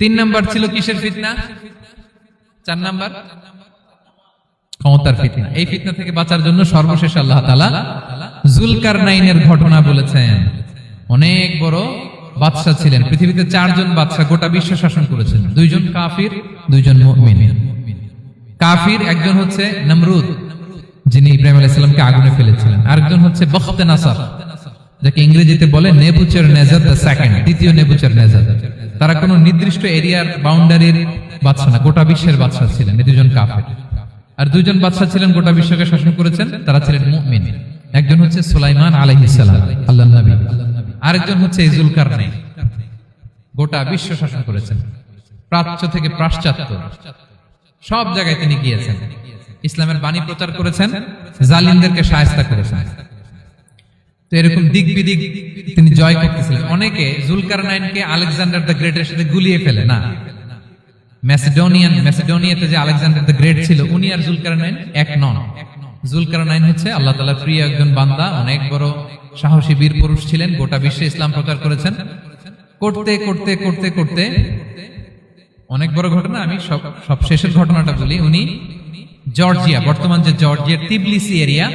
তিন নাম্বার ছিল কিসের ফিতনা? চার নাম্বার ক্ষমতার ফিতনা। এই ফিতনা থেকে বাঁচার জন্য সর্বশেষ আল্লাহ তাআলা যুলকারনাইনের ঘটনা বলেছেন। অনেক বড় বাদশা ছিলেন, পৃথিবীতে চারজন বাদশা গোটা বিশ্ব শাসন করেছেন, দুইজন কাফির, দুইজন মুমিন। কাফির একজন হচ্ছে নমরুদ, যিনি ইব্রাহিম আলাইহিস সালামকে আগুনে ফেলেছিলেন। আরেকজন হচ্ছে বখতে নাসার, যাকে ইংরেজিতে বলে নেবুচারনেজার দ্য সেকেন্ড, দ্বিতীয় নেবুচারনেজার। তারা কোনো নির্দিষ্ট এরিয়ার বাউন্ডারির বাদশা না, গোটা বিশ্বের বাদশা ছিলেন। এই দুজন কাফির। আর দুইজন বাদশা ছিলেন গোটা বিশ্বকে শাসন করেছেন, তারা ছিলেন মুমিন। একজন হচ্ছে সুলাইমান আলাইহিস সালাম, আল্লাহর নবী। আরেকজন হচ্ছে যুলকারনাইন, গোটা বিশ্ব শাসন করেছেন, প্রাচ্য থেকে পাশ্চাত্য সব জায়গায় তিনি গিয়েছেন, ইসলামের বাণী প্রচার করেছেন, জালিমদেরকে শায়েস্তা করেছেন। তো এরকম দিক বিদিক তিনি জয় করতেছিলেন। অনেকে যুলকারনাইনকে আলেকজান্ডার দ্য গ্রেটের সাথে গুলিয়ে ফেলে না। ম্যাসিডোনিয়াতে যে আলেকজান্ডার দ্য গ্রেট ছিল, উনি আর যুলকারনাইন এক নন। যুলকারনাইন হচ্ছে আল্লাহ তাআলার প্রিয় একজন বান্দা, অনেক বড় সাহসী বীর পুরুষ ছিলেন, গোটা বিশ্বে ইসলাম প্রচার করেছেন। করতে করতে করতে করতে অনেক বড় ঘটনা, আমি সব শেষের ঘটনাটা বলি। উনি জর্জিয়া, বর্তমান যে জর্জিয়ার তিবলিসি এরিয়া,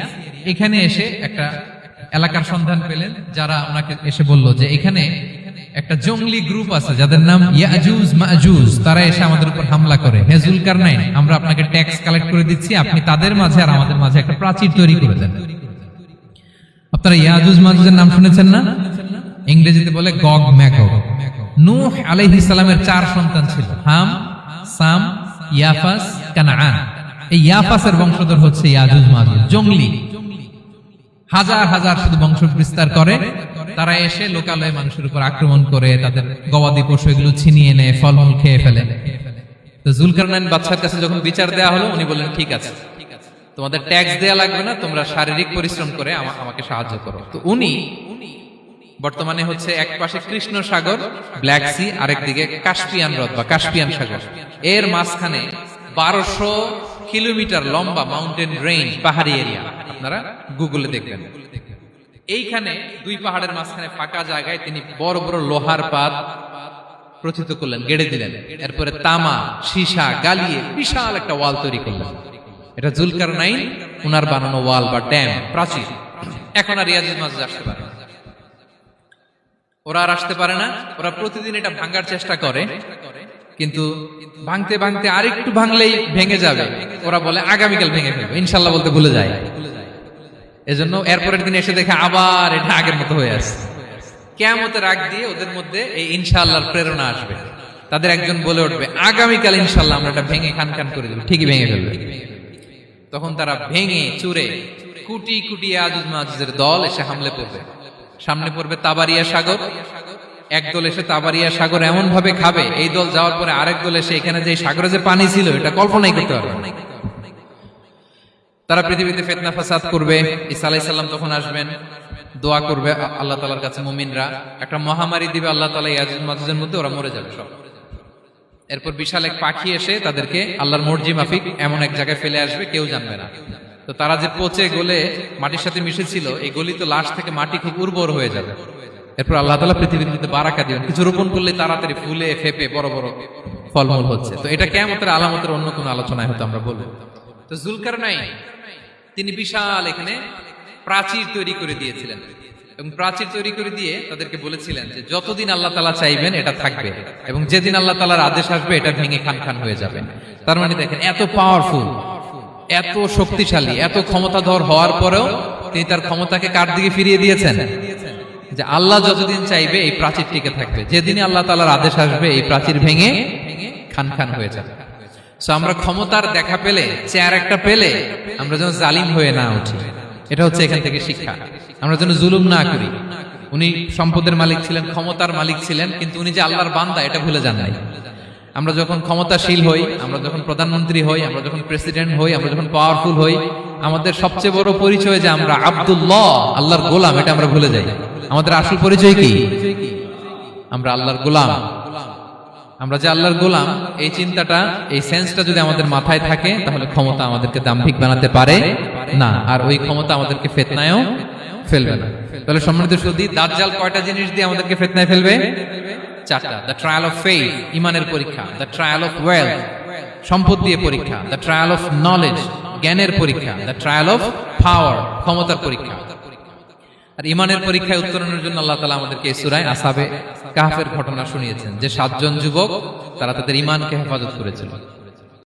এখানে এসে একটা এলাকার সন্ধান পেলেন, যারা ওনাকে এসে বলল যে এখানে একটা জঙ্গলি গ্রুপ আছে যাদের নাম ইয়াজুজ মাজুজ, তারা এসে আমাদের উপর হামলা করে। হে যুলকারনাইন, আমরা আপনাকে ট্যাক্স কালেক্ট করে দিচ্ছি, আপনি তাদের মাঝে আর আমাদের মাঝে একটা প্রাচীর তৈরি করে দেন। আপনারা ইয়াজুজ মাজুজের নাম শুনেছেন না? ইংরেজিতে বলে গগ ম্যাগগ। নূহ আলাইহিস সালামের 4 সন্তান ছিল, হাম, সাম, ইয়াফাস, কানাআন। এই ইয়াফাসের বংশধর হচ্ছে ইয়াজুজ মাজুজ, জঙ্গলি, হাজার হাজার শুধু বংশ বিস্তার করে। তারা এসে লোকালয়ে মানুষের উপর আক্রমণ করে, তাদের গবাদি পশু এগুলো ছিনিয়ে নেয়, ফলমূল খেয়ে ফেলে। তো যুলকারনাইন বাদশার কাছে যখন বিচার দেওয়া হলো, উনি বললেন ঠিক আছে, তোমাদের ট্যাক্স দেয়া লাগবে না, তোমরা শারীরিক পরিশ্রম করে আমাকে সাহায্য করো। তো উনি বর্তমানে হচ্ছে এক পাশে কৃষ্ণ সাগর, ব্ল্যাক সি, আরেক দিকে কাস্পিয়ান হ্রদ বা কাস্পিয়ান সাগর, এর মাঝখানে 1200 কিলোমিটার লম্বা মাউন্টেন রেঞ্জ, পাহাড়ি এরিয়া, আপনারা গুগলে দেখবেন। এইখানে দুই পাহাড়ের মাঝখানে ফাঁকা জায়গায় তিনি বড় বড় লোহার পাত প্রথিত করলেন, গেড়ে দিলেন। এরপরে তামা, সীসা গালিয়ে বিশাল একটা ওয়াল তৈরি করলেন। এটা যুলকারনাইন উনার বানানো ওয়াল বা ড্যাম, প্রাচীর। এখন আর ইয়াজুজ মাজুজ আসতে পারে না, ওরা আর আসতে পারে না। ওরা প্রতিদিন এটা ভাঙার চেষ্টা করে, কিন্তু ভাঙতে ভাঙতে আরেকটু ভাঙলেই ভেঙে যাবে। ওরা বলে আগামীকাল ভেঙে ফেলবে, ইনশাল্লাহ বলতে ভুলে যায়। এজন্য এরপরের দিন এসে দেখে আবার এটা আগের মতো হয়ে আছে। কিয়ামতের আগ দিয়ে ওদের মধ্যে এই ইনশাআল্লাহর প্রেরণা আসবে। তাদের একজন বলে উঠবে আগামীকাল ইনশাআল্লাহ আমরা এটা ভেঙে খান খান করে দেব, ঠিকই ভেঙে ফেলবে। তখন তারা ভেঙে চুরে কুটি কুটি ইয়াজুজ মাজুজের দল এসে হামলে পড়বে। সামনে পড়বে তাবারিয়া সাগর, একদল এসে তাবারিয়া সাগর এমন ভাবে খাবে, এই দল যাওয়ার পরে আরেক দল এসে এখানে যে সাগরে যে পানি ছিল এটা কল্পনাই করতে পারবে না। তারা পৃথিবীতে ফিতনা ফাসাদ করবে। ঈসা আলাইহিস সালাম তখন আসবেন, দোয়া করবে আল্লাহ তাআলার কাছে মুমিনরা, একটা মহামারী দিবে আল্লাহ তাআলা ইয়াজুজ মাজুজের মধ্যে, ওরা মরে যাবে সব। এরপর বিশাল এক পাখি এসে তাদেরকে আল্লাহর মর্জি মাফিক এমন এক জায়গায় ফেলে আসবে, কেউ জানবে না। তো তারা যে পচে গলে মাটির সাথে মিশেছিল, এই গলিত লাশ থেকে মাটি খুব উর্বর হয়ে যাবে। এরপর আল্লাহ তাআলা পৃথিবীর মধ্যে বারাকা দিবেন, কিছু রোপণ করলে তাড়াতাড়ি ফুলে ফেপে বড় বড় ফলমূল হচ্ছে। তো এটা কিয়ামতের আলামতের অন্য কোনো আলোচনায় হয়তো আমরা বলবো। তো যুলকারনাইন তিনি বিশাল এখানে প্রাচীর তৈরি করে দিয়েছিলেন, এবং প্রাচীর তৈরি করে দিয়ে তাদেরকে বলেছিলেন যে যতদিন আল্লাহ তাআলা চাইবেন এটা থাকবে, এবং যেদিন আল্লাহ তাআলার আদেশ আসবে এটা ভেঙে খান খান হয়ে যাবে। তার মানে দেখেন, এত পাওয়ারফুল, এত শক্তিশালী, এত ক্ষমতাধর হওয়ার পরেও তিনি তার ক্ষমতাকে কার দিকে ফিরিয়ে দিয়েছেন? যে আল্লাহ যতদিন চাইবে এই প্রাচীর টিকে থাকবে, যেদিনই আল্লাহ তাআলার আদেশ আসবে এই প্রাচীর ভেঙে খান খান হয়ে যাবে। সো আমরা ক্ষমতার দেখা পেলে, চেয়ার একটা পেলে, আমরা যেন জালিম হয়ে না উঠি, এটা হচ্ছে এখান থেকে শিক্ষা। আমরা যেন জুলুম না করি। উনি সম্পদের মালিক ছিলেন, ক্ষমতার মালিক ছিলেন, কিন্তু উনি যে আল্লাহর বান্দা এটা ভুলে যান নাই। আমরা যখন ক্ষমতাশীল হই, আমরা যখন প্রধানমন্ত্রী হই, আমরা যখন প্রেসিডেন্ট হই, আমরা যখন পাওয়ারফুল হই, আমাদের সবচেয়ে বড় পরিচয় যে আমরা আব্দুল্লাহ, আল্লাহর গোলাম, এটা আমরা ভুলে যাই। আমাদের আসল পরিচয় কি? আমরা আল্লাহর গোলাম। আমরা যে আল্লাহর গোলাম, এই চিন্তাটা, এই সেন্সটা যদি আমাদের মাথায় থাকে, তাহলে ক্ষমতা আমাদেরকে দাম্ভিক বানাতে পারে না, আর ওই ক্ষমতা আমাদেরকে ফিতনায়ও ফেলবে না। তাহলে সম্মানিত সুধী, দাজ্জাল কয়টা জিনিস দিয়ে আমাদেরকে ফিতনায় ফেলবে? চারটা: দ্য ট্রায়াল অফ ফেইথ, ইমানের পরীক্ষা; দ্য ট্রায়াল অফ ওয়েলথ, সম্পদ দিয়ে পরীক্ষা; দ্য ট্রায়াল অফ নলেজ, জ্ঞানের পরীক্ষা; দ্য ট্রায়াল অফ পাওয়ার, ক্ষমতার পরীক্ষা। আর ইমানের পরীক্ষায় উত্তরণের জন্য আল্লাহ তাআলা আমাদেরকে এই সূরায় আসহাবে কাহফের ঘটনা শুনিয়েছেন, যে 7 জন যুবক তারা তাদের ইমানকে হেফাজত করেছিল।